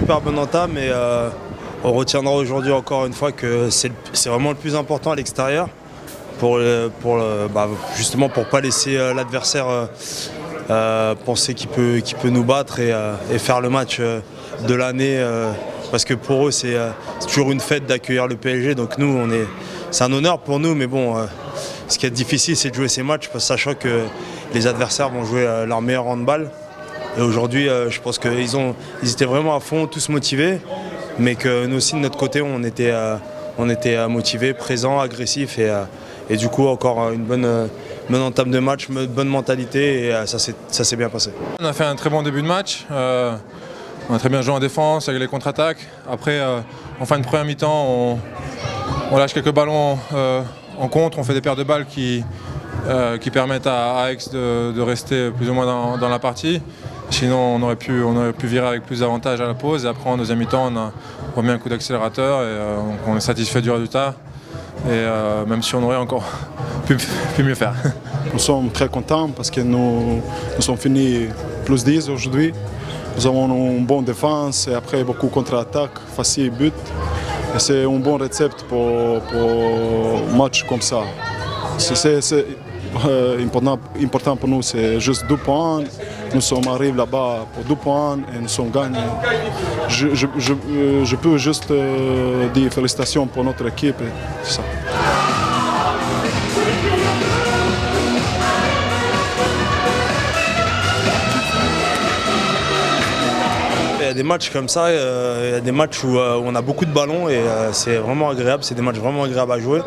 super bonne entame et on retiendra aujourd'hui encore une fois que c'est vraiment le plus important à l'extérieur justement pour ne pas laisser l'adversaire penser qu'il peut nous battre et faire le match de l'année. Parce que pour eux, c'est toujours une fête d'accueillir le PSG. Donc nous, c'est un honneur pour nous. Mais bon, ce qui est difficile, c'est de jouer ces matchs, sachant que les adversaires vont jouer leur meilleur handball. Et aujourd'hui, je pense qu'ils étaient vraiment à fond, tous motivés. Mais que nous aussi, de notre côté, on était motivés, présents, agressifs. Et du coup, encore une bonne entame de match, une bonne mentalité. Et ça s'est bien passé. On a fait un très bon début de match. On a très bien joué en défense avec les contre-attaques. Après, en fin de première mi-temps, on lâche quelques ballons en contre. On fait des paires de balles qui permettent à Aix de rester plus ou moins dans la partie. Sinon, on aurait pu virer avec plus d'avantages à la pause. Et après, en deuxième mi-temps, on a remis un coup d'accélérateur et on est satisfait du résultat. Et même si on aurait encore pu mieux faire. Nous sommes très contents parce que nous sommes finis plus 10 aujourd'hui. Nous avons une bonne défense et après beaucoup de contre-attaques, facile but. Et c'est un bon recept pour un match comme ça. C'est important pour nous, c'est juste 2 points. Nous sommes arrivés là-bas pour 2 points et nous sommes gagnés. Je peux juste dire félicitations pour notre équipe. C'est ça. Il y a des matchs comme ça, il y a des matchs où on a beaucoup de ballons et c'est vraiment agréable, c'est des matchs vraiment agréables à jouer.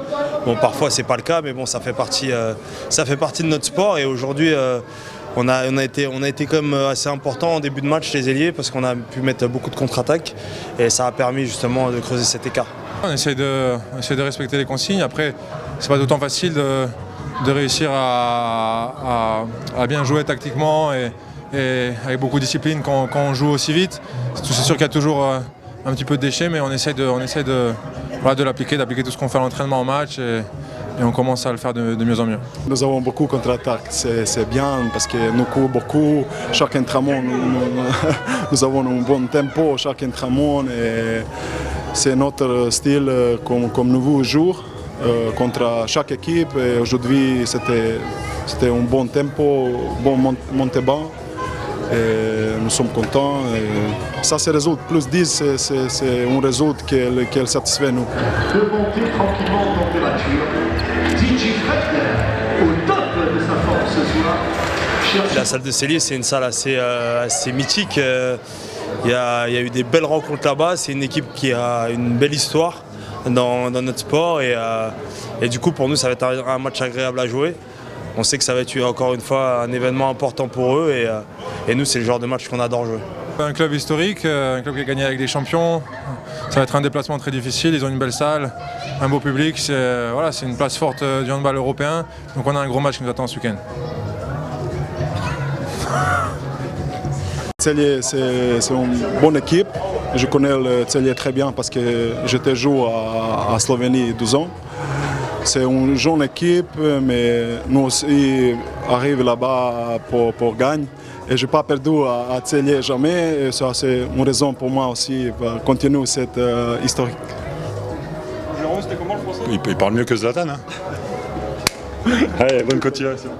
Bon, parfois c'est pas le cas, mais bon, ça fait partie de notre sport et aujourd'hui on a été quand même assez important en début de match les ailiers parce qu'on a pu mettre beaucoup de contre-attaques et ça a permis justement de creuser cet écart. On essaie de respecter les consignes. Après, c'est pas d'autant facile de réussir à bien jouer tactiquement et avec beaucoup de discipline quand on joue aussi vite. C'est sûr qu'il y a toujours un petit peu de déchets, mais on essaie de l'appliquer, d'appliquer tout ce qu'on fait à l'entraînement en match et on commence à le faire de mieux en mieux. Nous avons beaucoup de contre-attaques, c'est bien parce que nous courons beaucoup. Chaque entraînement, nous avons un bon tempo, chaque entraînement. C'est notre style comme nouveau jour contre chaque équipe. Aujourd'hui, c'était un bon tempo, bon montée-bas. Et nous sommes contents. Et ça, c'est le résultat. Plus 10, c'est un résultat qui satisfait nous. De monter tranquillement en température. Gigi Freckner, au top de sa forme ce soir. La salle de Cellier, c'est une salle assez mythique. Il y a eu des belles rencontres là-bas. C'est une équipe qui a une belle histoire dans notre sport. Et du coup, pour nous, ça va être un match agréable à jouer. On sait que ça va être encore une fois un événement important pour eux et nous c'est le genre de match qu'on adore jouer. Un club historique, un club qui a gagné avec des champions, ça va être un déplacement très difficile, ils ont une belle salle, un beau public, c'est une place forte du handball européen, donc on a un gros match qui nous attend ce week-end. Cellier, c'est une bonne équipe, je connais le Cellier très bien parce que j'étais joué à Slovénie 12 ans. C'est une jeune équipe, mais nous aussi arrivons là-bas pour gagner. Et je n'ai pas perdu à Cellier jamais. Et ça, c'est une raison pour moi aussi de continuer cette historique. Jérôme, c'était comment le français ? Il parle mieux que Zlatan. Hein. Allez, bonne continuation.